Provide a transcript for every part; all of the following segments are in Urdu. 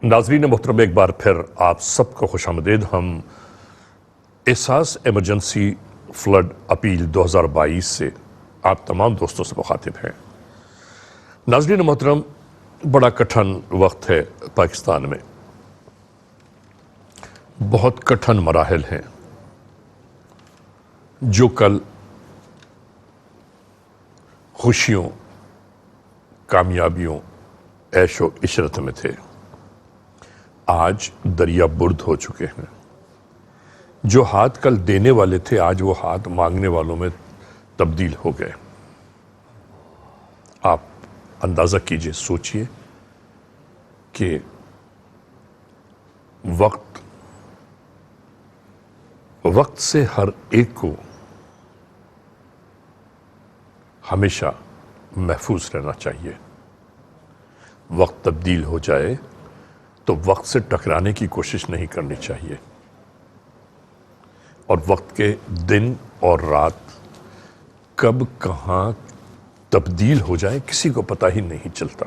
ناظرین محترم، ایک بار پھر آپ سب کو خوش آمدید۔ ہم احساس ایمرجنسی فلڈ اپیل 2022 سے آپ تمام دوستوں سے مخاطب ہیں۔ ناظرین محترم، بڑا کٹھن وقت ہے پاکستان میں، بہت کٹھن مراحل ہیں جو کل خوشیوں، کامیابیوں، عیش و عشرت میں تھے، آج دریا برد ہو چکے ہیں۔ جو ہاتھ کل دینے والے تھے آج وہ ہاتھ مانگنے والوں میں تبدیل ہو گئے۔ آپ اندازہ کیجئے، سوچئے کہ وقت سے ہر ایک کو ہمیشہ محفوظ رہنا چاہیے۔ وقت تبدیل ہو جائے تو وقت سے ٹکرانے کی کوشش نہیں کرنی چاہیے، اور وقت کے دن اور رات کب کہاں تبدیل ہو جائے کسی کو پتہ ہی نہیں چلتا۔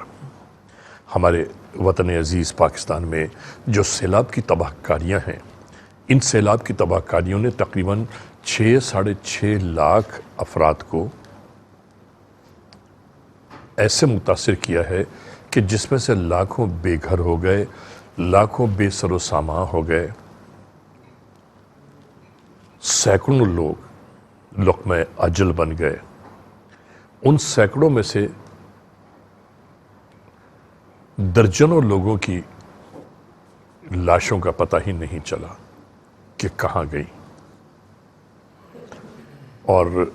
ہمارے وطن عزیز پاکستان میں جو سیلاب کی تباہ کاریاں ہیں، ان سیلاب کی تباہ کاریوں نے تقریباً 6.5 لاکھ افراد کو ایسے متاثر کیا ہے کہ جس میں سے لاکھوں بے گھر ہو گئے، لاکھوں بے سر و سامان ہو گئے، سینکڑوں لوگ لقمہ اجل بن گئے۔ ان سینکڑوں میں سے درجنوں لوگوں کی لاشوں کا پتہ ہی نہیں چلا کہ کہاں گئی۔ اور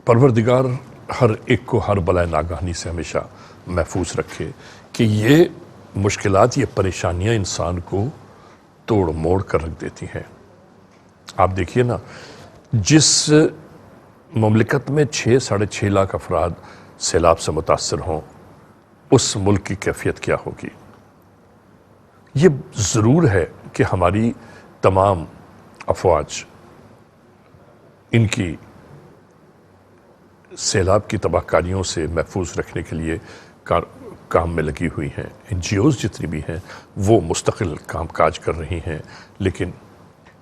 پروردگار ہر ایک کو ہر بلائے ناگہانی سے ہمیشہ محفوظ رکھے کہ یہ مشکلات، یہ پریشانیاں انسان کو توڑ موڑ کر رکھ دیتی ہیں۔ آپ دیکھیے نا، جس مملکت میں 6.5 لاکھ افراد سیلاب سے متاثر ہوں، اس ملک کی کیفیت کیا ہوگی۔ یہ ضرور ہے کہ ہماری تمام افواج ان کی سیلاب کی تباہ کاریوں سے محفوظ رکھنے کے لیے کام میں لگی ہوئی ہیں۔ NGOs جتنی بھی ہیں وہ مستقل کام کاج کر رہی ہیں، لیکن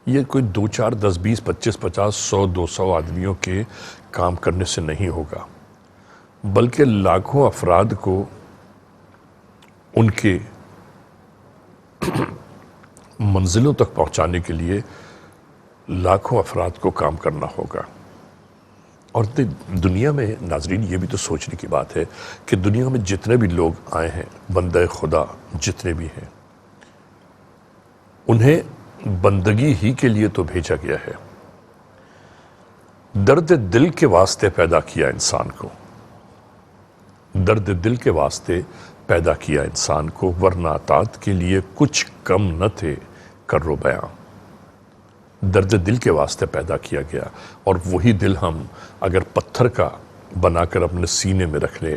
یہ کوئی 2 4 10 20 25 50 100 200 آدمیوں کے کام کرنے سے نہیں ہوگا، بلکہ لاکھوں افراد کو ان کے منزلوں تک پہنچانے کے لیے لاکھوں افراد کو کام کرنا ہوگا۔ اور دنیا میں ناظرین یہ بھی تو سوچنے کی بات ہے کہ دنیا میں جتنے بھی لوگ آئے ہیں، بندہ خدا جتنے بھی ہیں، انہیں بندگی ہی کے لیے تو بھیجا گیا ہے۔ درد دل کے واسطے پیدا کیا انسان کو، درد دل کے واسطے پیدا کیا انسان کو، ورنہ اطاعت کے لیے کچھ کم نہ تھے کرو بیاں۔ درد دل کے واسطے پیدا کیا گیا، اور وہی دل ہم اگر پتھر کا بنا کر اپنے سینے میں رکھ لے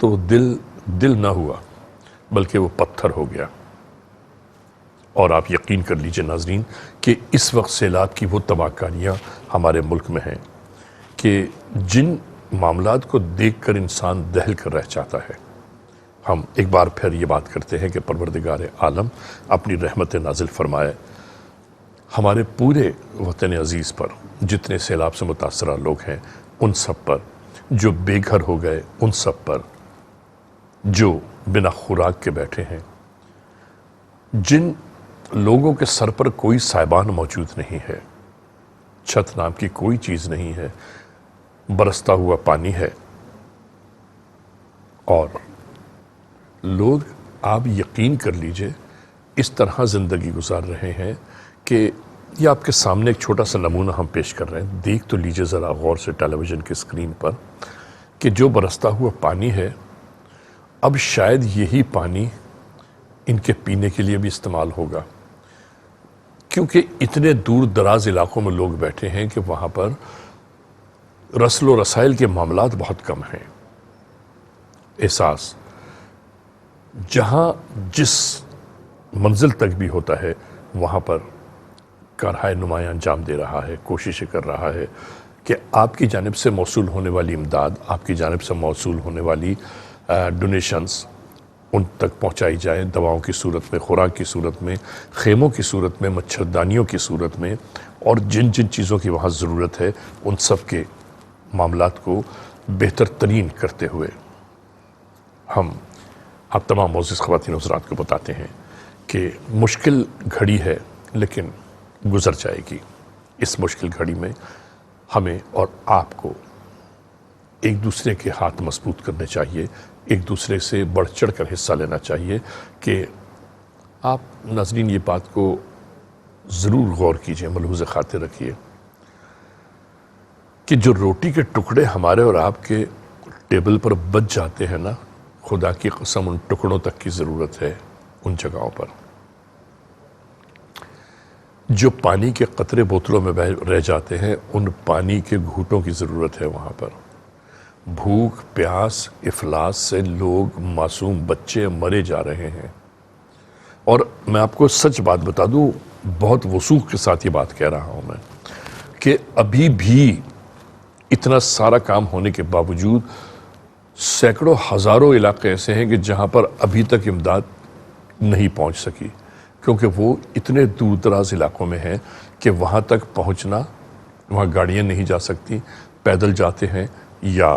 تو دل نہ ہوا بلکہ وہ پتھر ہو گیا۔ اور آپ یقین کر لیجئے ناظرین کہ اس وقت سیلاب کی وہ تباہ کاریاں ہمارے ملک میں ہیں کہ جن معاملات کو دیکھ کر انسان دہل کر رہ جاتا ہے۔ ہم ایک بار پھر یہ بات کرتے ہیں کہ پروردگار عالم اپنی رحمت نازل فرمائے ہمارے پورے وطن عزیز پر، جتنے سیلاب سے متاثرہ لوگ ہیں ان سب پر، جو بے گھر ہو گئے ان سب پر، جو بنا خوراک کے بیٹھے ہیں، جن لوگوں کے سر پر کوئی سائبان موجود نہیں ہے، چھت نام کی کوئی چیز نہیں ہے، برستا ہوا پانی ہے، اور لوگ، آپ یقین کر لیجئے، اس طرح زندگی گزار رہے ہیں کہ یہ آپ کے سامنے ایک چھوٹا سا نمونہ ہم پیش کر رہے ہیں۔ دیکھ تو لیجئے ذرا غور سے ٹیلی ویژن کی اسکرین پر کہ جو برستا ہوا پانی ہے، اب شاید یہی پانی ان کے پینے کے لیے بھی استعمال ہوگا، کیونکہ اتنے دور دراز علاقوں میں لوگ بیٹھے ہیں کہ وہاں پر رسل و رسائل کے معاملات بہت کم ہیں۔ احساس جہاں جس منزل تک بھی ہوتا ہے وہاں پر کارہائے نمایاں انجام دے رہا ہے، کوششیں کر رہا ہے کہ آپ کی جانب سے موصول ہونے والی امداد، آپ کی جانب سے موصول ہونے والی ڈونیشنز ان تک پہنچائی جائیں، دواؤں کی صورت میں، خوراک کی صورت میں، خیموں کی صورت میں، مچھردانیوں کی صورت میں، اور جن جن چیزوں کی وہاں ضرورت ہے ان سب کے معاملات کو بہتر ترین کرتے ہوئے ہم آپ تمام معزز خواتین و حضرات کو بتاتے ہیں کہ مشکل گھڑی ہے لیکن گزر جائے گی۔ اس مشکل گھڑی میں ہمیں اور آپ کو ایک دوسرے کے ہاتھ مضبوط کرنے چاہیے، ایک دوسرے سے بڑھ چڑھ کر حصہ لینا چاہیے کہ آپ ناظرین یہ بات کو ضرور غور کیجئے، ملحوظ خاطر رکھیے کہ جو روٹی کے ٹکڑے ہمارے اور آپ کے ٹیبل پر بچ جاتے ہیں نا، خدا کی قسم ان ٹکڑوں تک کی ضرورت ہے ان جگہوں پر۔ جو پانی کے قطرے بوتلوں میں رہ جاتے ہیں ان پانی کے گھوٹوں کی ضرورت ہے وہاں پر۔ بھوک پیاس افلاس سے لوگ معصوم بچے مرے جا رہے ہیں، اور میں آپ کو سچ بات بتا دوں، بہت وثوق کے ساتھ یہ بات کہہ رہا ہوں میں، کہ ابھی بھی اتنا سارا کام ہونے کے باوجود سینکڑوں ہزاروں علاقے ایسے ہیں کہ جہاں پر ابھی تک امداد نہیں پہنچ سکی، کیونکہ وہ اتنے دور دراز علاقوں میں ہیں کہ وہاں تک پہنچنا، وہاں گاڑیاں نہیں جا سکتی، پیدل جاتے ہیں یا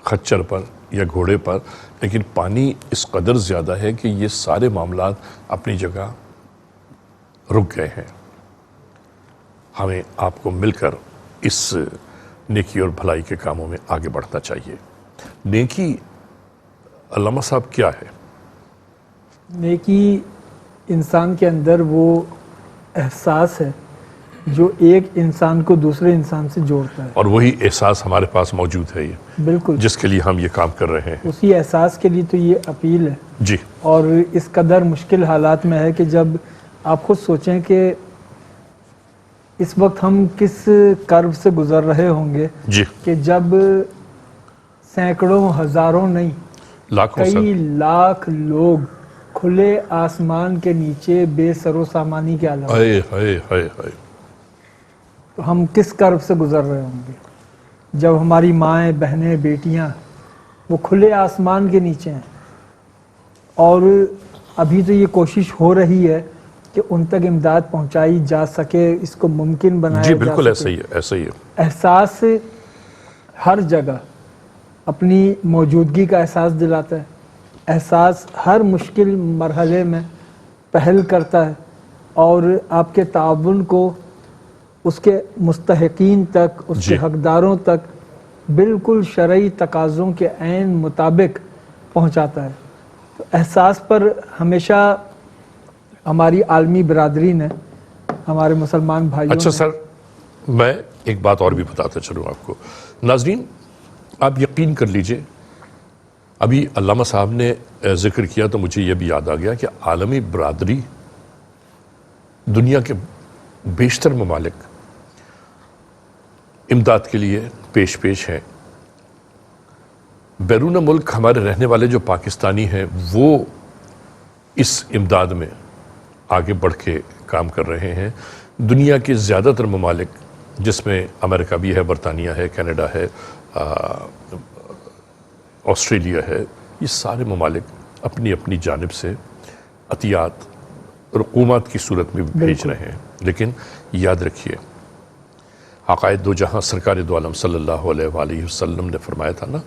خچر پر یا گھوڑے پر، لیکن پانی اس قدر زیادہ ہے کہ یہ سارے معاملات اپنی جگہ رک گئے ہیں۔ ہمیں آپ کو مل کر اس نیکی اور بھلائی کے کاموں میں آگے بڑھنا چاہیے۔ نیکی علامہ صاحب کیا ہے؟ نیکی انسان کے اندر وہ احساس ہے جو ایک انسان کو دوسرے انسان سے جوڑتا ہے، اور وہی احساس ہمارے پاس موجود ہے، یہ بالکل جس کے لیے ہم یہ کام کر رہے ہیں۔ اسی احساس کے لیے تو یہ اپیل ہے، جی، اور اس قدر مشکل حالات میں ہے کہ جب آپ خود سوچیں کہ اس وقت ہم کس کرب سے گزر رہے ہوں گے جی، کہ جب سینکڑوں ہزاروں نہیں لاکھوں کئی لاکھ لوگ کھلے آسمان کے نیچے بے سر و سامانی کے عالم، ہائے ہائے ہائے ہائے، تو ہم کس کرب سے گزر رہے ہوں گے جب ہماری مائیں بہنیں بیٹیاں وہ کھلے آسمان کے نیچے ہیں، اور ابھی تو یہ کوشش ہو رہی ہے کہ ان تک امداد پہنچائی جا سکے، اس کو ممکن بنایا جی جا بالکل سکے۔ ایسا ہی ہے، ایسا ہی ہے۔ احساس ہر جگہ اپنی موجودگی کا احساس دلاتا ہے، احساس ہر مشکل مرحلے میں پہل کرتا ہے، اور آپ کے تعاون کو اس کے مستحقین تک، اس کے حقداروں تک بالکل شرعی تقاضوں کے عین مطابق پہنچاتا ہے۔ تو احساس پر ہمیشہ ہماری عالمی برادری نے، ہمارے مسلمان بھائیوں اچھا نے، سر، میں ایک بات اور بھی بتاتا چلوں آپ کو۔ ناظرین آپ یقین کر لیجئے، ابھی علامہ صاحب نے ذکر کیا تو مجھے یہ بھی یاد آ گیا کہ عالمی برادری، دنیا کے بیشتر ممالک امداد کے لیے پیش ہیں۔ بیرون ملک ہمارے رہنے والے جو پاکستانی ہیں وہ اس امداد میں آگے بڑھ کے کام کر رہے ہیں۔ دنیا کے زیادہ تر ممالک، جس میں امریکہ بھی ہے، برطانیہ ہے، کینیڈا ہے، آسٹریلیا ہے، یہ سارے ممالک اپنی اپنی جانب سے عطیات رقومات کی صورت میں بھیج رہے ہیں۔ لیکن یاد رکھیے، آقائے دو جہاں سرکار دو عالم صلی اللہ علیہ وآلہ وسلم نے فرمایا تھا نا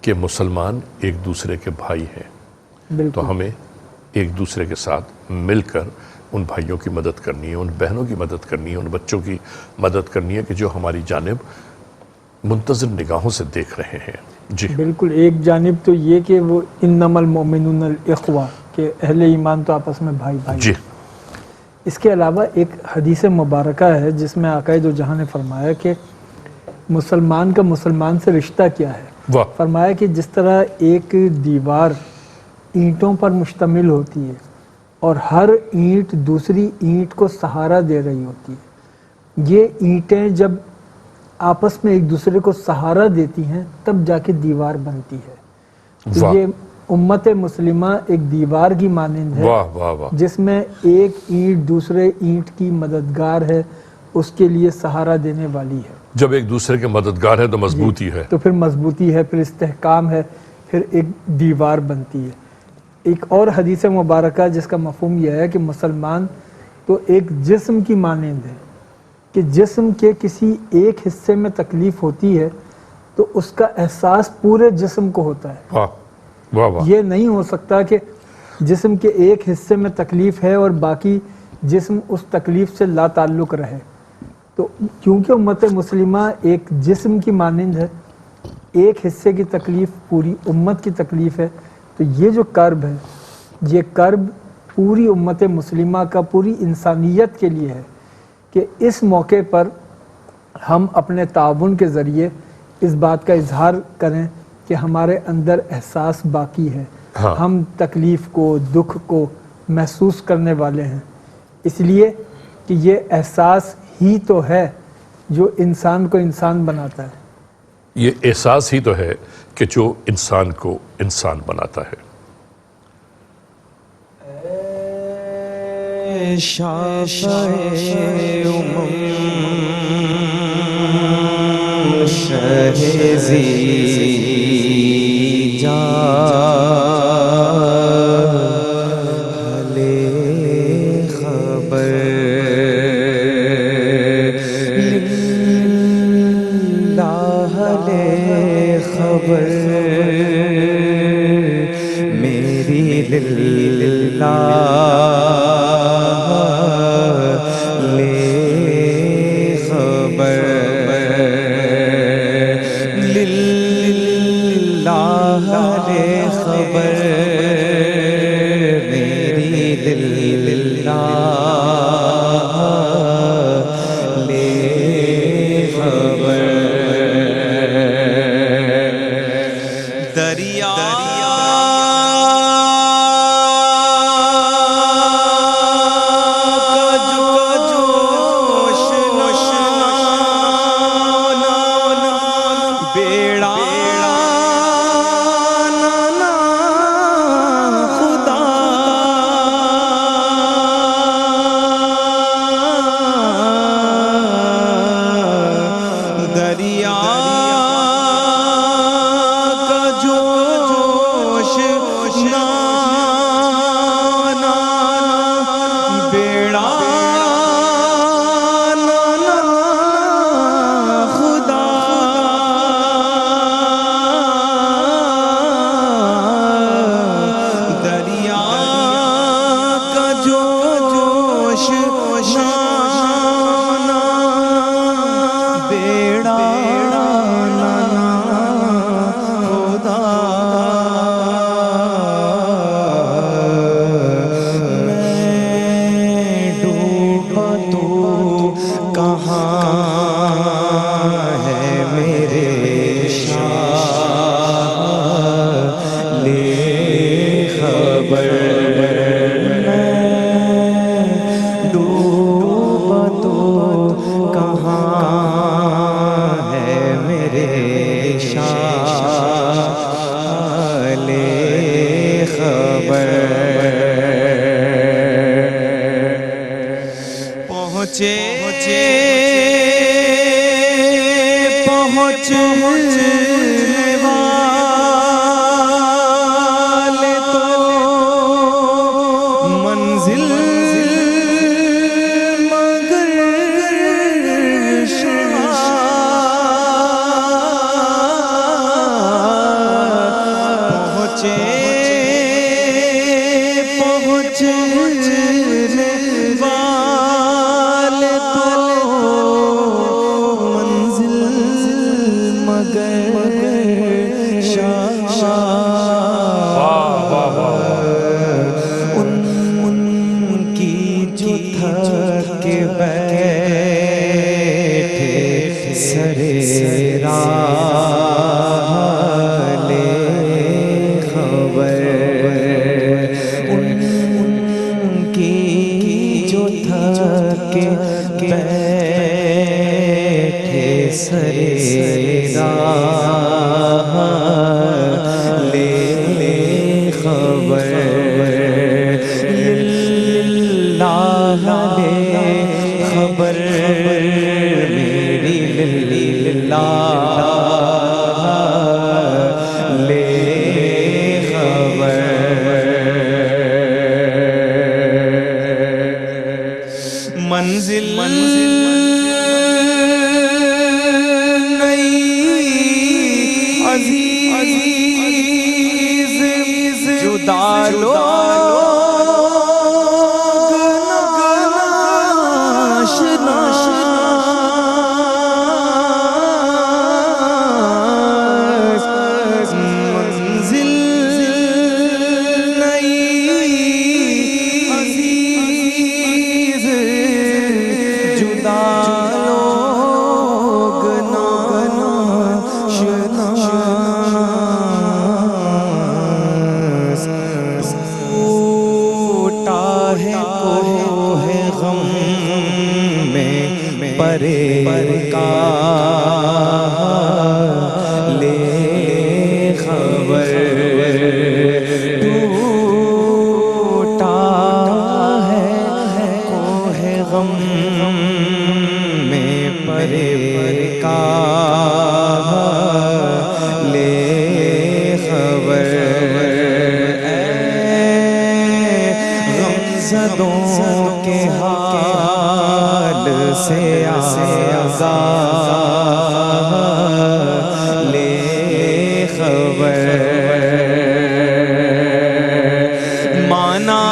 کہ مسلمان ایک دوسرے کے بھائی ہیں، تو ہمیں ایک دوسرے کے ساتھ مل کر ان بھائیوں کی مدد کرنی ہے، ان بہنوں کی مدد کرنی ہے، ان بچوں کی مدد کرنی ہے کہ جو ہماری جانب منتظر نگاہوں سے دیکھ رہے ہیں۔ جی بالکل، ایک جانب تو یہ کہ وہ انما المؤمنون الاخوہ، کہ اہل ایمان تو آپس میں بھائی بھائی۔ جی، اس کے علاوہ ایک حدیث مبارکہ ہے جس میں آقا دو جہاں نے فرمایا کہ مسلمان کا مسلمان سے رشتہ کیا ہے۔ واہ، فرمایا کہ جس طرح ایک دیوار اینٹوں پر مشتمل ہوتی ہے اور ہر اینٹ دوسری اینٹ کو سہارا دے رہی ہوتی ہے، یہ اینٹیں جب آپس میں ایک دوسرے کو سہارا دیتی ہیں تب جا کے دیوار بنتی ہے۔ تو واہ، یہ امت مسلمہ ایک دیوار کی مانند ہے واہ واہ واہ، جس میں ایک اینٹ دوسرے اینٹ کی مددگار ہے، اس کے لیے سہارا دینے والی ہے۔ جب ایک دوسرے کے مددگار ہے تو مضبوطی ہے۔ تو پھر مضبوطی ہے، پھر استحکام ہے، پھر ایک دیوار بنتی ہے۔ ایک اور حدیث مبارکہ جس کا مفہوم یہ ہے کہ مسلمان تو ایک جسم کی مانند ہے کہ جسم کے کسی ایک حصے میں تکلیف ہوتی ہے تو اس کا احساس پورے جسم کو ہوتا ہے۔ واہ واہ واہ، یہ نہیں ہو سکتا کہ جسم کے ایک حصے میں تکلیف ہے اور باقی جسم اس تکلیف سے لا تعلق رہے۔ تو کیونکہ امت مسلمہ ایک جسم کی مانند ہے، ایک حصے کی تکلیف پوری امت کی تکلیف ہے، تو یہ جو کرب ہے یہ کرب پوری امت مسلمہ کا، پوری انسانیت کے لیے ہے کہ اس موقع پر ہم اپنے تعاون کے ذریعے اس بات کا اظہار کریں کہ ہمارے اندر احساس باقی ہے، ہم تکلیف کو، دکھ کو محسوس کرنے والے ہیں، اس لیے کہ یہ احساس ہی تو ہے جو انسان کو انسان بناتا ہے۔ یہ احساس ہی تو ہے کہ جو انسان کو انسان بناتا ہے۔ بیٹھے سرے عزیز جدا لوگ منزل نئی عزیز جدا لوگ ناشناس ٹوٹا ہے کوہ غم میں پرے کا لے خبر ٹوٹا ہے کوہ غم میں پرے کا لے خبر غمزدوں کے حال سے آزاد لے خبر مانا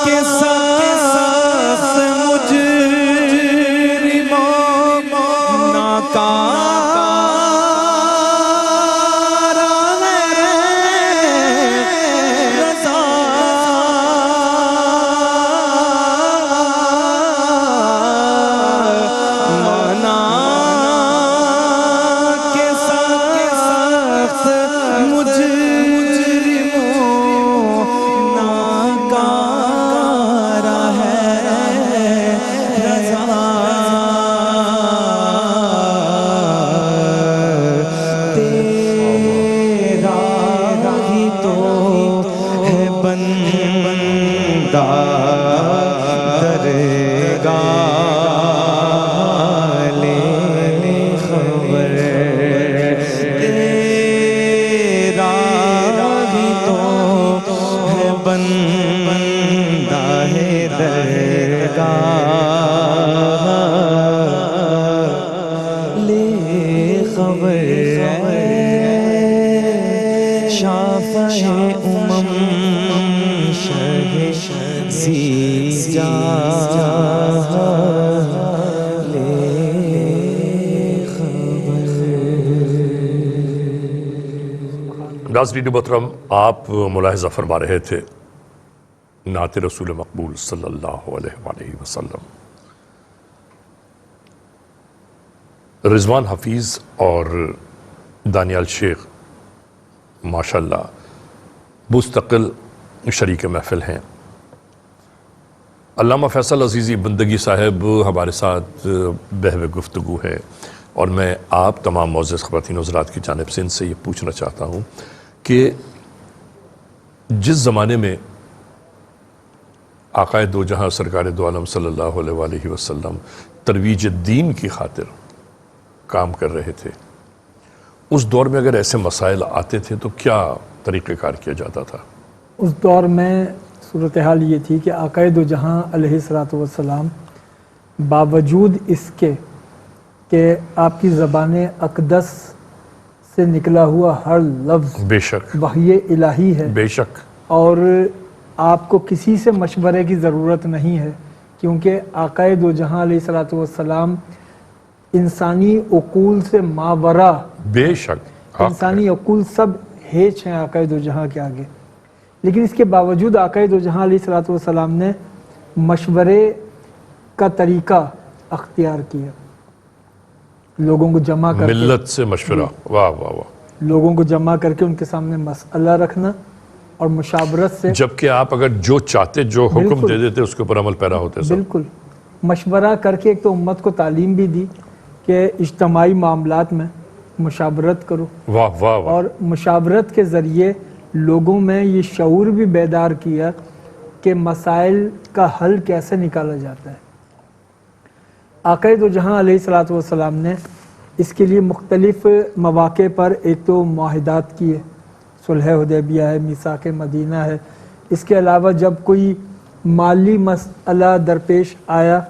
کہ سخت مجرموں ناکارہ ہے رضا مانا کہ سخت مجرموں ناکارہ ہے رضا تیرا ہی تو ہے بندہ درگاہ لے خبر تیرا ہی تو ہے بندہ ہے درگاہ لے خبر شافع امم شہ زی جاہ لے خبر ناظرین محترم، آپ ملاحظہ فرما رہے تھے نعت رسول مقبول صلی اللہ علیہ وآلہ وسلم۔ رضوان حفیظ اور دانیال شیخ ماشاءاللہ مستقل شریک محفل ہیں۔ علامہ فیصل عزیزی بندگی صاحب ہمارے ساتھ بہو گفتگو ہے، اور میں آپ تمام معزز خواتین و حضرات کی جانب سے ان سے یہ پوچھنا چاہتا ہوں کہ جس زمانے میں آقائے دو جہاں سرکار دو عالم صلی اللہ علیہ وآلہ وسلم ترویج دین کی خاطر کام کر رہے تھے، اس دور میں اگر ایسے مسائل آتے تھے تو کیا طریقہ کار کیا جاتا تھا؟ اس دور میں صورتحال یہ تھی کہ آقائے دو جہاں علیہ الصلوۃ والسلام باوجود اس کے کہ آپ کی زبان اقدس سے نکلا ہوا ہر لفظ بے شک وحی الہی ہے، بے شک، اور آپ کو کسی سے مشورے کی ضرورت نہیں ہے، کیونکہ آقائے دو جہاں علیہ الصلوۃ والسلام انسانی عقول سے ماورا، بے شک انسانی عقول سب ہیچ ہیں آقائے دو جہاں کے آگے، لیکن اس کے باوجود آقائے دو جہاں علیہ الصلوۃ والسلام نے مشورے کا طریقہ اختیار کیا، لوگوں کو جمع کر کے، ملت سے مشورہ، واہ واہ واہ، لوگوں کو جمع کر کے ان کے سامنے مسئلہ رکھنا اور مشاورت سے، جبکہ آپ اگر جو چاہتے جو حکم بالکل، دے دیتے اس کے اوپر عمل پیرا ہوتے سب۔ بالکل مشورہ کر کے ایک تو امت کو تعلیم بھی دی کہ اجتماعی معاملات میں مشاورت کرو، واہ واہ واہ، اور مشاورت کے ذریعے لوگوں میں یہ شعور بھی بیدار کیا کہ مسائل کا حل کیسے نکالا جاتا ہے۔ آقائے دو جہاں علیہ الصلوۃ والسلام نے اس کے لیے مختلف مواقع پر ایک تو معاہدات کیے، صلح حدیبیہ ہے، میثاق مدینہ ہے، اس کے علاوہ جب کوئی مالی مسئلہ درپیش آیا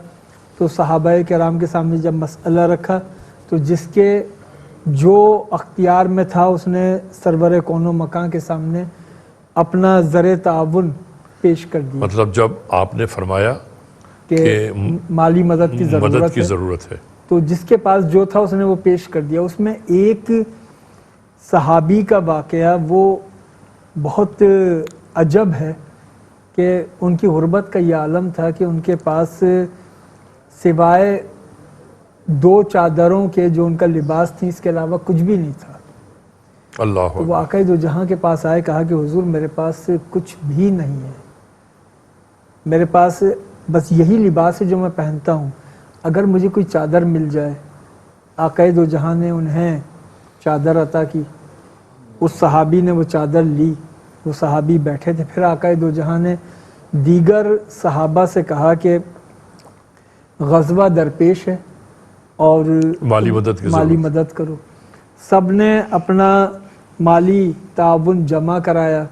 تو صحابہ کرام کے سامنے جب مسئلہ رکھا تو جس کے جو اختیار میں تھا اس نے سرور کون و مکان کے سامنے اپنا زر تعاون پیش کر دیا مطلب جب آپ نے فرمایا کہ مالی مدد کی ضرورت ہے تو جس کے پاس جو تھا اس نے وہ پیش کر دیا. اس میں ایک صحابی کا واقعہ وہ بہت عجب ہے کہ ان کی غربت کا یہ عالم تھا کہ ان کے پاس سوائے 2 چادروں کے جو ان کا لباس تھی اس کے علاوہ کچھ بھی نہیں تھا. اللہ تو وہ آقا دو جہاں کے پاس آئے, کہا کہ حضور میرے پاس کچھ بھی نہیں ہے, میرے پاس بس یہی لباس ہے جو میں پہنتا ہوں, اگر مجھے کوئی چادر مل جائے. آقا دو جہاں نے انہیں چادر عطا کی. اس صحابی نے وہ چادر لی, وہ صحابی بیٹھے تھے. پھر آقا دو جہاں نے دیگر صحابہ سے کہا کہ غزوہ درپیش ہے اور مالی مدد کرو. سب نے اپنا مالی تعاون جمع کرایا.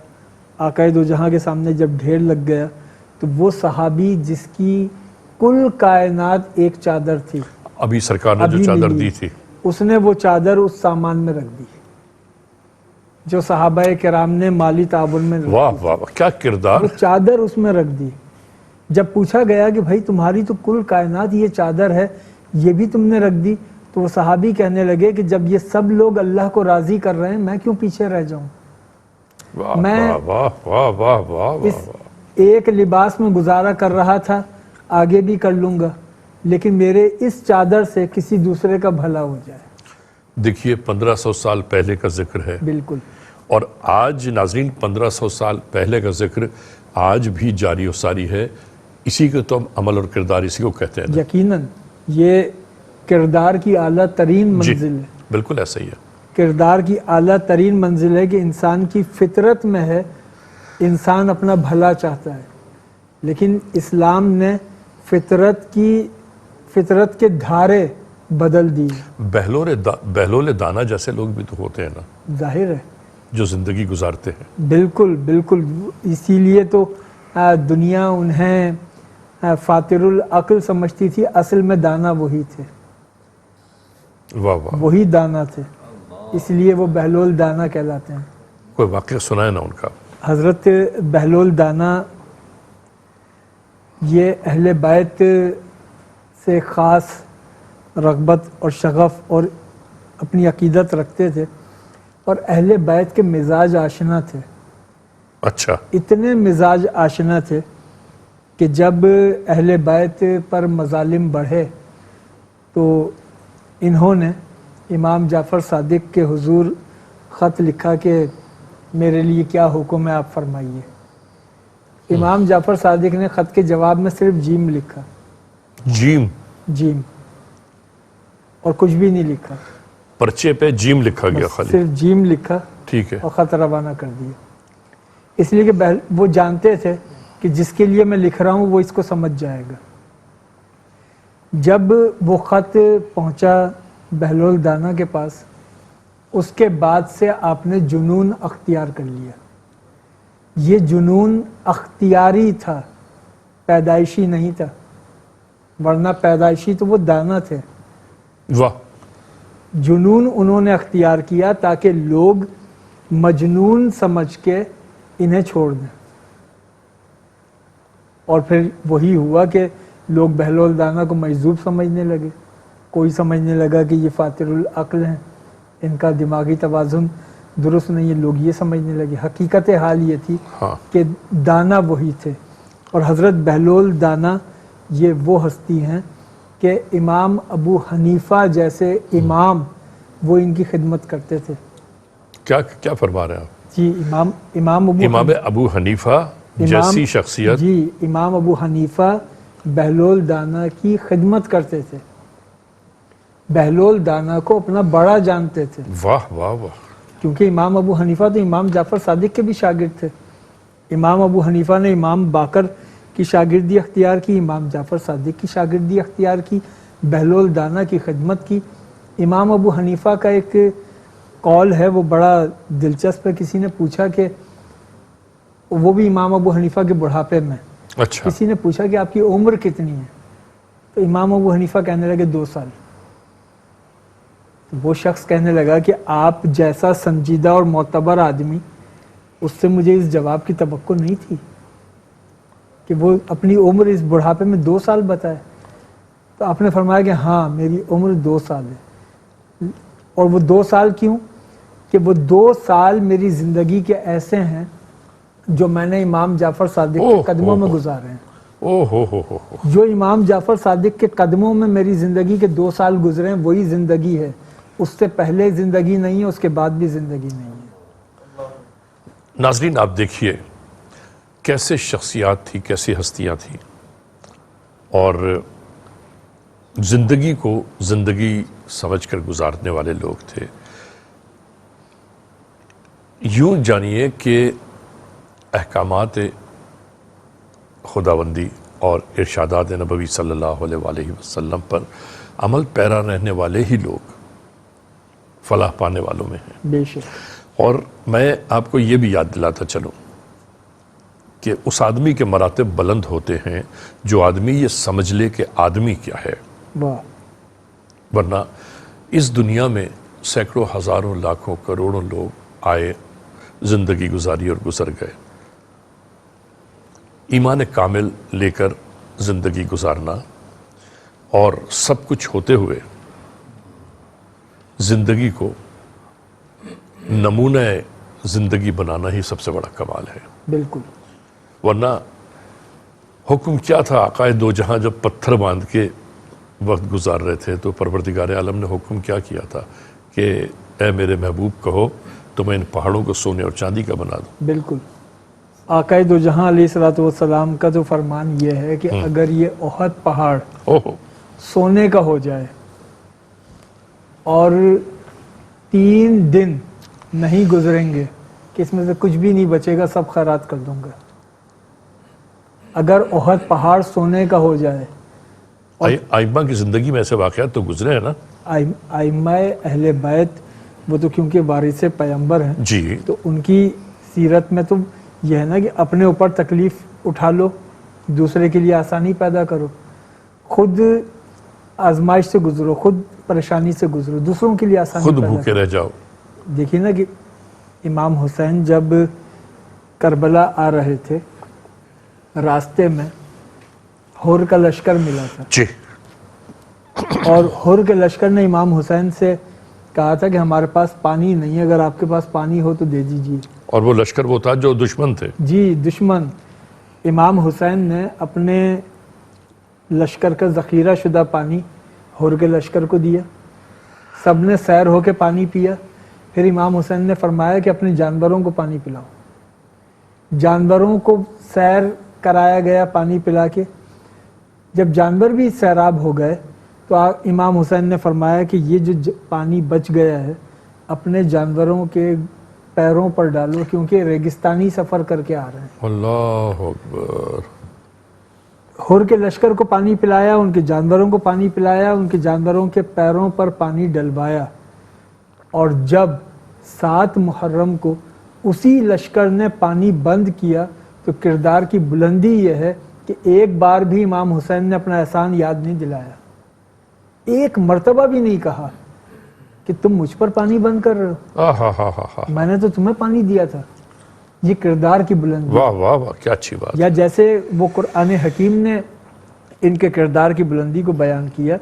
آقا دو جہاں کے سامنے جب ڈھیر لگ گیا تو وہ صحابی جس کی کل کائنات ایک چادر تھی, ابھی سرکار نے جو چادر دی تھی, اس نے وہ چادر اس سامان میں رکھ دی جو صحابہ کرام نے مالی تعاون میں رکھ دی. واہ واہ کیا کردار. وہ چادر اس میں رکھ دی. جب پوچھا گیا کہ بھائی تمہاری تو کل کائنات یہ چادر ہے, یہ بھی تم نے رکھ دی, تو وہ صحابی کہنے لگے کہ جب یہ سب لوگ اللہ کو راضی کر رہے ہیں میں کیوں پیچھے رہ جاؤں. میں اس ایک لباس میں گزارا کر رہا تھا, آگے بھی کر لوں گا, لیکن میرے اس چادر سے کسی دوسرے کا بھلا ہو جائے. دیکھیے 1500 سال پہلے کا ذکر ہے, بالکل, اور آج ناظرین 1500 سال پہلے کا ذکر آج بھی جاری و ساری ہے. اسی کو تو ہم عمل اور کردار اسی کو کہتے ہیں. یقیناً یہ کردار کی اعلیٰ ترین منزل ہے. بالکل ایسا ہی ہے. کردار کی اعلیٰ ترین منزل ہے کہ انسان کی فطرت میں ہے, انسان اپنا بھلا چاہتا ہے, لیکن اسلام نے فطرت کے دھارے بدل دی. بہلول دانا جیسے لوگ بھی تو ہوتے ہیں نا, ظاہر ہے, جو زندگی گزارتے ہیں. بالکل بالکل, اسی لیے تو دنیا انہیں فاتر العقل سمجھتی تھی, اصل میں دانا وہی تھے. واہ واہ, وہی دانا تھے, اس لیے وہ بہلول دانا کہلاتے ہیں. کوئی واقعہ سنائے نا ان کا. حضرت بہلول دانا یہ اہل بیت سے خاص رغبت اور شغف اور اپنی عقیدت رکھتے تھے, اور اہل بیت کے مزاج آشنا تھے. اچھا, اتنے مزاج آشنا تھے کہ جب اہل بیت پر مظالم بڑھے تو انہوں نے امام جعفر صادق کے حضور خط لکھا کہ میرے لیے کیا حکم ہے آپ فرمائیے. امام جعفر صادق نے خط کے جواب میں صرف جیم لکھا. جیم, اور کچھ بھی نہیں لکھا. پرچے پہ جیم لکھا گیا, خالی صرف جیم لکھا, ٹھیک ہے, اور خط روانہ کر دیا. اس لیے کہ وہ جانتے تھے کہ جس کے لیے میں لکھ رہا ہوں وہ اس کو سمجھ جائے گا. جب وہ خط پہنچا بہلول دانا کے پاس, اس کے بعد سے آپ نے جنون اختیار کر لیا. یہ جنون اختیاری تھا, پیدائشی نہیں تھا, ورنہ پیدائشی تو وہ دانا تھے. واہ, جنون انہوں نے اختیار کیا تاکہ لوگ مجنون سمجھ کے انہیں چھوڑ دیں. اور پھر وہی ہوا کہ لوگ بہلول دانا کو مجذوب سمجھنے لگے. کوئی سمجھنے لگا کہ یہ فاتر العقل ہیں, ان کا دماغی توازن درست نہیں ہے, لوگ یہ سمجھنے لگے. حقیقت حال یہ تھی کہ دانا وہی تھے. اور حضرت بہلول دانا یہ وہ ہستی ہیں کہ امام ابو حنیفہ جیسے امام وہ ان کی خدمت کرتے تھے. کیا فرما رہے ہیں آپ؟ جی, امام ابو حنیفہ جیسی شخصیت. جی, امام ابو حنیفہ بہلول دانا کی خدمت کرتے تھے, بہلول دانا کو اپنا بڑا جانتے تھے. واہ واہ واہ, کیونکہ امام ابو حنیفہ تو امام جعفر صادق کے بھی شاگرد تھے. امام ابو حنیفہ نے امام باقر کی شاگردی اختیار کی, امام جعفر صادق کی شاگردی اختیار کی, بہلول دانا کی خدمت کی. امام ابو حنیفہ کا ایک قول ہے, وہ بڑا دلچسپ ہے. کسی نے پوچھا کہ وہ بھی امام ابو حنیفہ کے بڑھاپے میں, اچھا, کسی نے پوچھا کہ آپ کی عمر کتنی ہے, تو امام ابو حنیفہ کہنے لگے 2 سال. وہ شخص کہنے لگا کہ آپ جیسا سنجیدہ اور معتبر آدمی، اس سے مجھے اس جواب کی توقع نہیں تھی کہ وہ اپنی عمر اس بڑھاپے میں 2 سال بتائے. تو آپ نے فرمایا کہ ہاں میری عمر 2 سال ہے. اور وہ 2 سال کیوں؟ کہ وہ 2 سال میری زندگی کے ایسے ہیں جو میں نے امام جعفر صادق کے قدموں میں گزارے ہیں. جو امام جعفر صادق کے قدموں میں میری زندگی کے 2 سال گزرے ہیں وہی زندگی ہے. اس سے پہلے زندگی نہیں ہے، اس کے بعد بھی زندگی نہیں ہے. ناظرین آپ دیکھیے کیسے شخصیات تھی، کیسی ہستیاں تھیں، اور زندگی کو زندگی سمجھ کر گزارنے والے لوگ تھے. یوں جانیے کہ احکامات خداوندی اور ارشادات نبوی صلی اللہ علیہ وسلم پر عمل پیرا رہنے والے ہی لوگ فلاح پانے والوں میں ہیں. بے شک. اور میں آپ کو یہ بھی یاد دلاتا چلوں کہ اس آدمی کے مراتب بلند ہوتے ہیں جو آدمی یہ سمجھ لے کہ آدمی کیا ہے. واہ. ورنہ اس دنیا میں سینکڑوں ہزاروں لاکھوں کروڑوں لوگ آئے، زندگی گزاری اور گزر گئے. ایمان کامل لے کر زندگی گزارنا اور سب کچھ ہوتے ہوئے زندگی کو نمونہ زندگی بنانا ہی سب سے بڑا کمال ہے. بالکل. ورنہ حکم کیا تھا آقائے دو جہاں جب پتھر باندھ کے وقت گزار رہے تھے تو پروردگار عالم نے حکم کیا کیا تھا کہ اے میرے محبوب کہو تو میں ان پہاڑوں کو سونے اور چاندی کا بنا دوں. بالکل. آقائے دو جہاں علیہ الصلوۃ والسلام کا تو فرمان یہ ہے کہ اگر یہ احد پہاڑ سونے کا ہو جائے اور 3 دن نہیں گزریں گے کہ اس میں سے کچھ بھی نہیں بچے گا، سب خیرات کر دوں گا. اگر احد پہاڑ سونے کا ہو جائے. ائمہ کی زندگی میں ایسے واقعات تو گزرے ہیں نا. ائمہ اہل بیت وہ تو کیونکہ وارث پیغمبر ہیں جی، تو ان کی سیرت میں تو یہ ہے نا کہ اپنے اوپر تکلیف اٹھا لو، دوسرے کے لیے آسانی پیدا کرو، خود آزمائش سے گزرو، خود پریشانی سے گزرو، دوسروں کے لیے آسانی خود پیدا بھوکے کرو. رہ جاؤ. دیکھیے نا کہ امام حسین جب کربلا آ رہے تھے راستے میں ہور کا لشکر ملا تھا جی، اور ہور کے لشکر نے امام حسین سے کہا تھا کہ ہمارے پاس پانی نہیں ہے، اگر آپ کے پاس پانی ہو تو دے دیجیے. اور وہ لشکر وہ تھا جو دشمن تھے. جی دشمن. امام حسین نے اپنے لشکر کا ذخیرہ شدہ پانی ہور کے لشکر کو دیا، سب نے سیر ہو کے پانی پیا. پھر امام حسین نے فرمایا کہ اپنے جانوروں کو پانی پلاؤ. جانوروں کو سیر کرایا گیا پانی پلا کے. جب جانور بھی سیراب ہو گئے تو امام حسین نے فرمایا کہ یہ جو پانی بچ گیا ہے اپنے جانوروں کے پیروں پر ڈالو کیونکہ ریگستانی سفر کر کے آ رہے ہیں. اللہ اکبر. ہور کے لشکر کو پانی پلایا، ان کے جانوروں کو پانی پلایا، ان کے جانوروں کے پیروں پر پانی ڈلوایا. اور جب 7 محرم کو اسی لشکر نے پانی بند کیا تو کردار کی بلندی یہ ہے کہ ایک بار بھی امام حسین نے اپنا احسان یاد نہیں دلایا، ایک مرتبہ بھی نہیں کہا کہ تم مجھ پر پانی بند کر رہے ہو، میں نے تو تمہیں پانی دیا تھا. یہ کردار کی بلندی. واہ واہ واہ، کیا اچھی بات. یا جیسے وہ قرآن حکیم نے ان کے کردار کی بلندی کو بیان کیا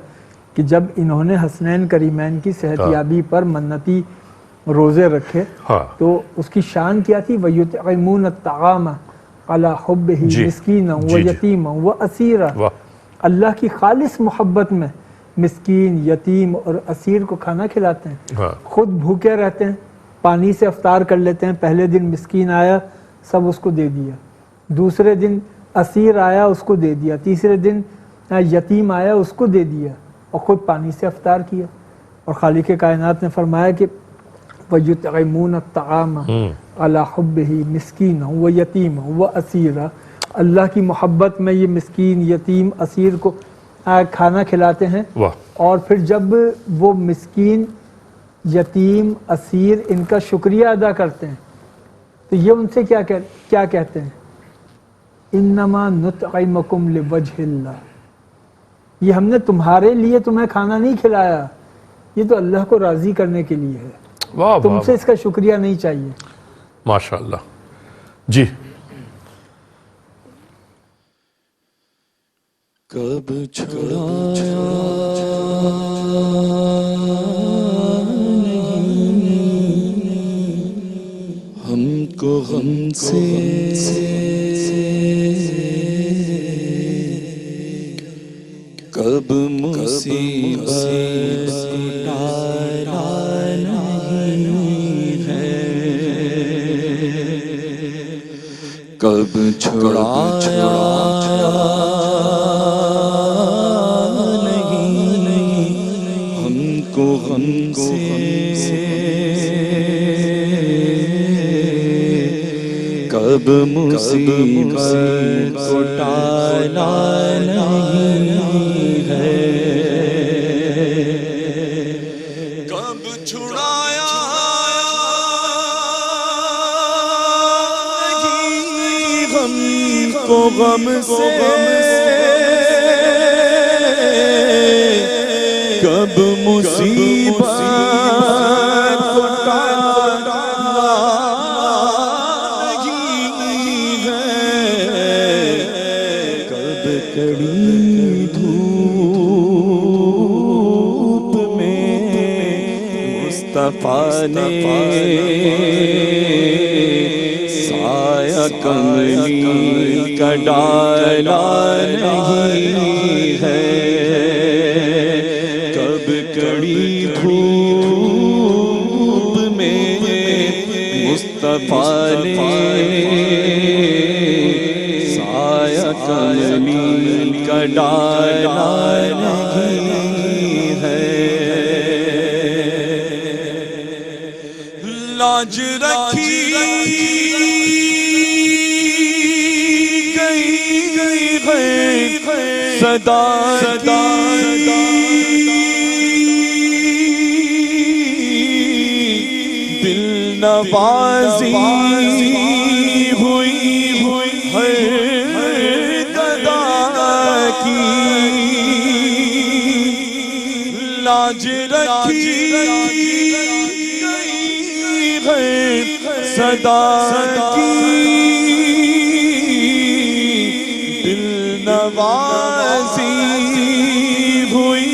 کہ جب انہوں نے حسنین کریمین کی صحت یابی پر منتی روزے رکھے تو اس کی شان کیا تھی؟ وَيُطْعِمُونَ الطَّعَامَ عَلَى حُبِّهِ مِسْكِينًا وَيَتِيمًا وَأَسِيرًا. اللہ کی خالص محبت میں مسکین، یتیم اور اسیر کو کھانا کھلاتے ہیں. خود بھوکے رہتے ہیں، پانی سے افطار کر لیتے ہیں. پہلے دن مسکین آیا سب اس کو دے دیا، دوسرے دن اسیر آیا اس کو دے دیا، تیسرے دن یتیم آیا اس کو دے دیا اور خود پانی سے افطار کیا. اور خالق کائنات نے فرمایا کہ وَيُطْعِمُونَ الطَّعَامَ عَلَى حُبِّهِ مِسْكِينًا وَيَتِيمًا وَأَسِيرًا. اللہ کی محبت میں یہ مسکین، یتیم، اسیر کو کھانا کھلاتے ہیں. اور پھر جب وہ مسکین، یتیم، اسیر ان کا شکریہ ادا کرتے ہیں تو یہ ان سے کیا کہتے ہیں؟ انما نطعمکم لوجہ اللہ. یہ ہم نے تمہارے لیے تمہیں کھانا نہیں کھلایا، یہ تو اللہ کو راضی کرنے کے لیے ہے، واہ تم واہ سے اس کا شکریہ نہیں چاہیے۔ ماشاء اللہ جی۔ کب چھڑایا نہیں ہم کو غم سے، کب مصیبت ٹالا نہیں ہے، کب چھڑایا غم سے، کب مصیبت کو ٹالا نہیں ہے، کب چھڑایا نہیں غم کو غم سے، کب مصیبت کو ٹالا نہیں ہے، کب کڑی دھوپ میں مصطفیٰ نے سایہ کملی کا ڈالا نہیں ہے، کڑی دھوپ میں مصطفیٰ نے سایہ کملی کا ڈالا نہیں ہے، لاج رکھی گئی ہے صدا نوازی ہوئی ہر گدا کی، لاج رکھی گئی ہے صدا کی، دل نوازی ہوئی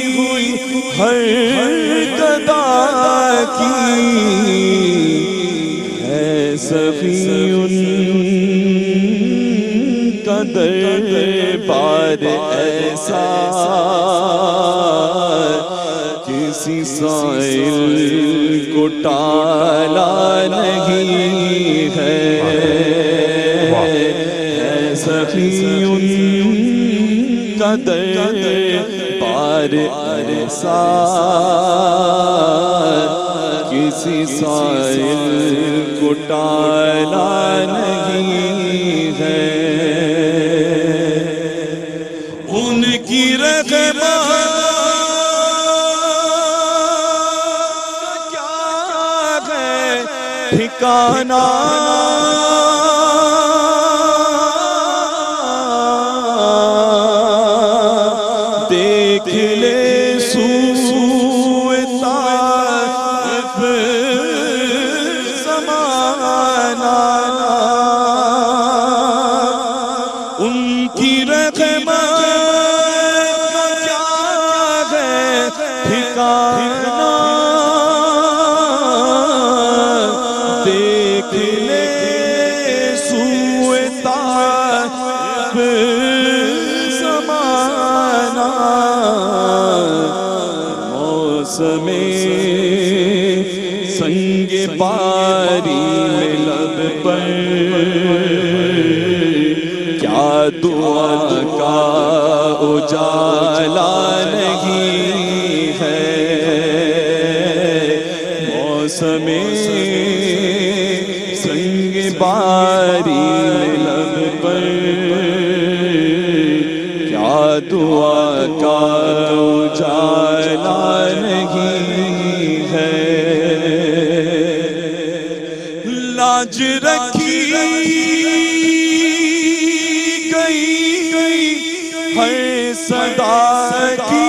ہر گدا کی، سخی ان کا دربار ایسا کسی سائل کو ٹالا نہیں ہے، سخی ان کا دربار ایسا کسی سائل کو ٹالا نہیں ہے، ان کی رحمت کیا ہے ٹھکانہ، دیکھ لے دیکھ لے سوئے طائف زمانہ، موسم سنگ باری میں لب پر کیا دعا کا اجالا نہیں ہے، موسم سنگ باری میں لب پر کیا دعا کا اجالا نہیں ہے، لاج رکھی گئی ہر صدا کی،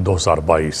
2022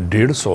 150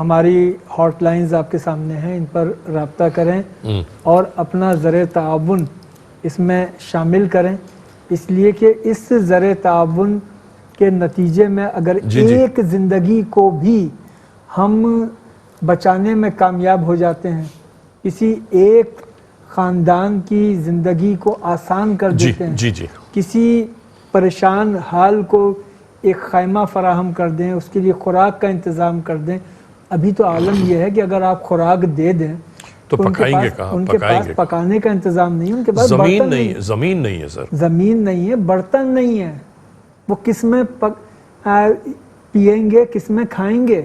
ہماری ہاٹ لائنز آپ کے سامنے ہیں، ان پر رابطہ کریں اور اپنا زر تعاون اس میں شامل کریں، اس لیے کہ اس زر تعاون کے نتیجے میں اگر ایک زندگی کو بھی ہم بچانے میں کامیاب ہو جاتے ہیں، کسی ایک خاندان کی زندگی کو آسان کر دیتے ہیں، کسی پریشان حال کو ایک خیمہ فراہم کر دیں، اس کے لیے خوراک کا انتظام کر دیں۔ ابھی تو عالم یہ ہے کہ اگر آپ خوراک دے دیں تو پکائیں گے کہاں؟ ان کے پاس پکانے کا انتظام نہیں ہے، ان کے پاس زمین نہیں ہے سر، زمین نہیں ہے، برتن نہیں ہے، وہ کس میں پیئیں گے، کس میں کھائیں گے؟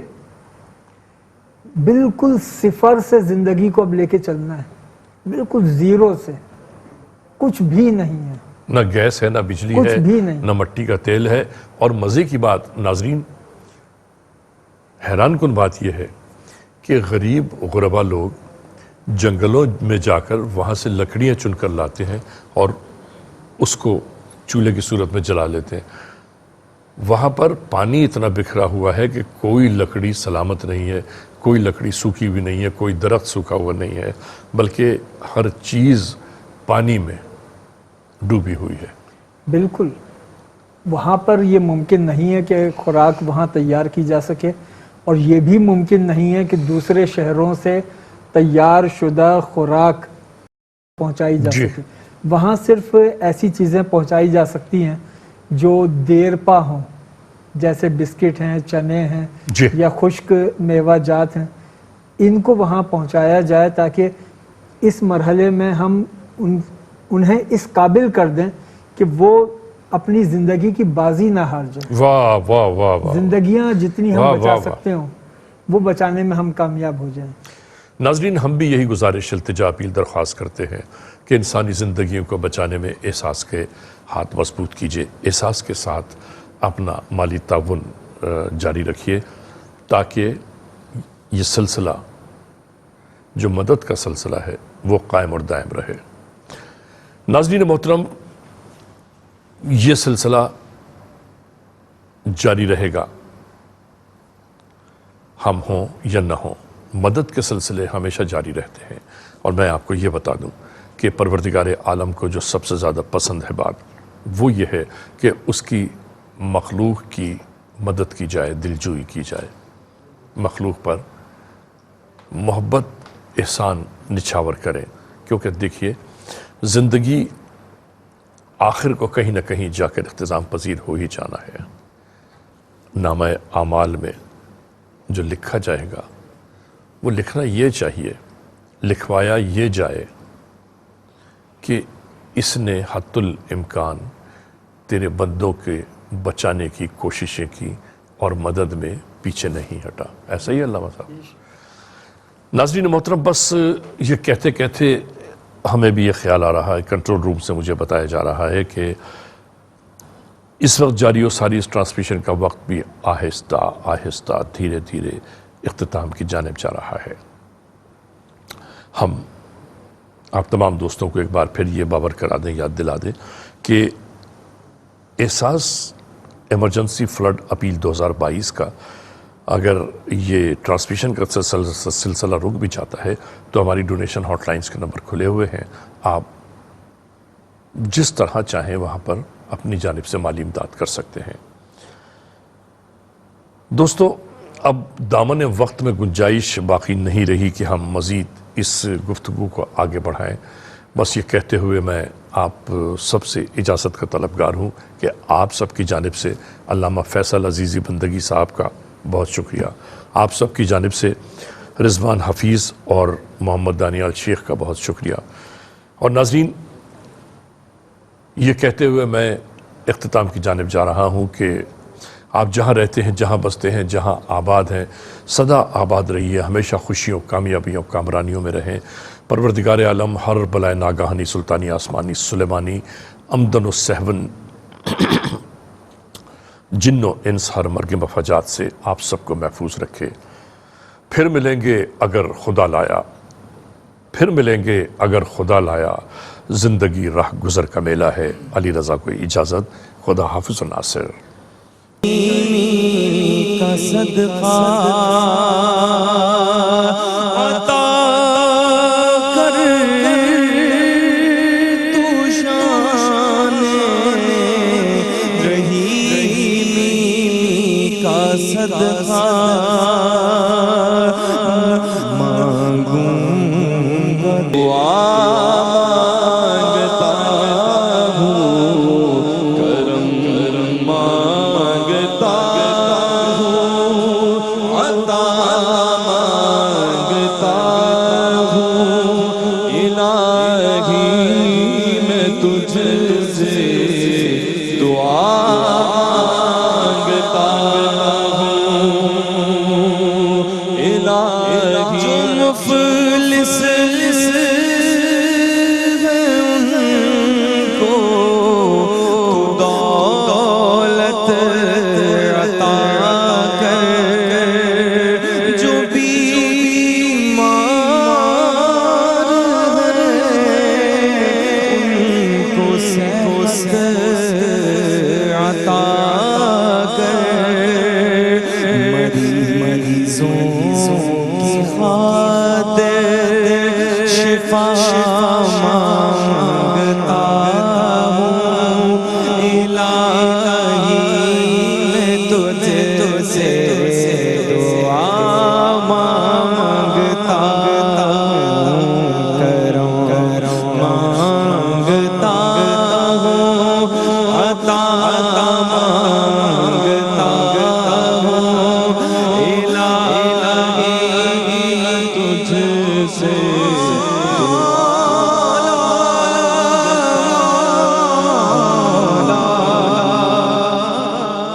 بالکل صفر سے زندگی کو اب لے کے چلنا ہے، بالکل زیرو سے، کچھ بھی نہیں ہے، نہ گیس ہے، نہ بجلی ہے، نہ مٹی کا تیل ہے۔ اور مزے کی بات ناظرین، حیران کن بات یہ ہے کہ غریب غربا لوگ جنگلوں میں جا کر وہاں سے لکڑیاں چن کر لاتے ہیں اور اس کو چولہے کی صورت میں جلا لیتے ہیں۔ وہاں پر پانی اتنا بکھرا ہوا ہے کہ کوئی لکڑی سلامت نہیں ہے، کوئی لکڑی سوکھی بھی نہیں ہے، کوئی درخت سوکھا ہوا نہیں ہے، بلکہ ہر چیز پانی میں ڈوبی ہوئی ہے۔ بالکل، وہاں پر یہ ممکن نہیں ہے کہ خوراک وہاں تیار کی جا سکے، اور یہ بھی ممکن نہیں ہے کہ دوسرے شہروں سے تیار شدہ خوراک پہنچائی جا سکے۔ وہاں صرف ایسی چیزیں پہنچائی جا سکتی ہیں جو دیر پا ہوں، جیسے بسکٹ ہیں، چنے ہیں یا خشک میوہ جات ہیں، ان کو وہاں پہنچایا جائے تاکہ اس مرحلے میں ہم انہیں اس قابل کر دیں کہ وہ اپنی زندگی کی بازی نہ ہار جائیں۔ واہ واہ واہ واہ، زندگیاں جتنی ہم بچا سکتے ہوں وہ بچانے میں ہم کامیاب ہو جائیں۔ ناظرین، ہم بھی یہی گزارش، التجا، اپیل، درخواست کرتے ہیں کہ انسانی زندگیوں کو بچانے میں احساس کے ہاتھ مضبوط کیجئے، احساس کے ساتھ اپنا مالی تعاون جاری رکھیے تاکہ یہ سلسلہ جو مدد کا سلسلہ ہے وہ قائم اور دائم رہے۔ ناظرین محترم، یہ سلسلہ جاری رہے گا، ہم ہوں یا نہ ہوں، مدد کے سلسلے ہمیشہ جاری رہتے ہیں۔ اور میں آپ کو یہ بتا دوں کہ پروردگار عالم کو جو سب سے زیادہ پسند ہے بات، وہ یہ ہے کہ اس کی مخلوق کی مدد کی جائے، دلجوئی کی جائے، مخلوق پر محبت احسان نچھاور کریں، کیونکہ دیکھیے زندگی آخر کو کہیں نہ کہیں جا کر اختتام پذیر ہو ہی جانا ہے۔ نامہ اعمال میں جو لکھا جائے گا وہ لکھنا یہ چاہیے، لکھوایا یہ جائے کہ اس نے حتی الامکان تیرے بندوں کے بچانے کی کوششیں کی اور مدد میں پیچھے نہیں ہٹا۔ ایسا ہی علامہ صاحب۔ ناظرین محترم، بس یہ کہتے کہتے ہمیں بھی یہ خیال آ رہا ہے، کنٹرول روم سے مجھے بتایا جا رہا ہے کہ اس وقت جاری و ساری اس ٹرانسمیشن کا وقت بھی آہستہ آہستہ دھیرے دھیرے اختتام کی جانب جا رہا ہے۔ ہم آپ تمام دوستوں کو ایک بار پھر یہ باور کرا دیں، یاد دلا دیں کہ احساس ایمرجنسی فلڈ اپیل 2022 کا اگر یہ ٹرانسمیشن کا سلسلہ رک بھی جاتا ہے تو ہماری ڈونیشن ہاٹ لائنز کے نمبر کھلے ہوئے ہیں، آپ جس طرح چاہیں وہاں پر اپنی جانب سے مالی امداد کر سکتے ہیں۔ دوستو، اب دامن وقت میں گنجائش باقی نہیں رہی کہ ہم مزید اس گفتگو کو آگے بڑھائیں۔ بس یہ کہتے ہوئے میں آپ سب سے اجازت کا طلبگار ہوں کہ آپ سب کی جانب سے علامہ فیصل عزیزی بندگی صاحب کا بہت شکریہ، آپ سب کی جانب سے رضوان حفیظ اور محمد دانیال شیخ کا بہت شکریہ۔ اور ناظرین، یہ کہتے ہوئے میں اختتام کی جانب جا رہا ہوں کہ آپ جہاں رہتے ہیں، جہاں بستے ہیں، جہاں آباد ہیں، سدا آباد رہیے، ہمیشہ خوشیوں، کامیابیوں، کامرانیوں میں رہیں۔ پروردگار عالم ہر بلائے ناگہانی، سلطانی، آسمانی، سلیمانی، امدن و سہون، جن و انس، ہر مرگ مفاجات سے آپ سب کو محفوظ رکھے۔ پھر ملیں گے اگر خدا لایا، پھر ملیں گے اگر خدا لایا، زندگی راہ گزر کا میلہ ہے۔ علی رضا کو اجازت، خدا حافظ و ناصر۔ کا صدقہ صدقہ مانگوں گا، دعا مانگتا ہوں، کرم مانگتا ہوں، عطا مانگتا ہوں، الہی میں تجھ سے دعا مانگتا ہوں، الہی جو مفلس ہیں ان کو دولت عطا کر، جو بیمار ہیں ان کو صحت عطا کر، مریضوں کی خاطر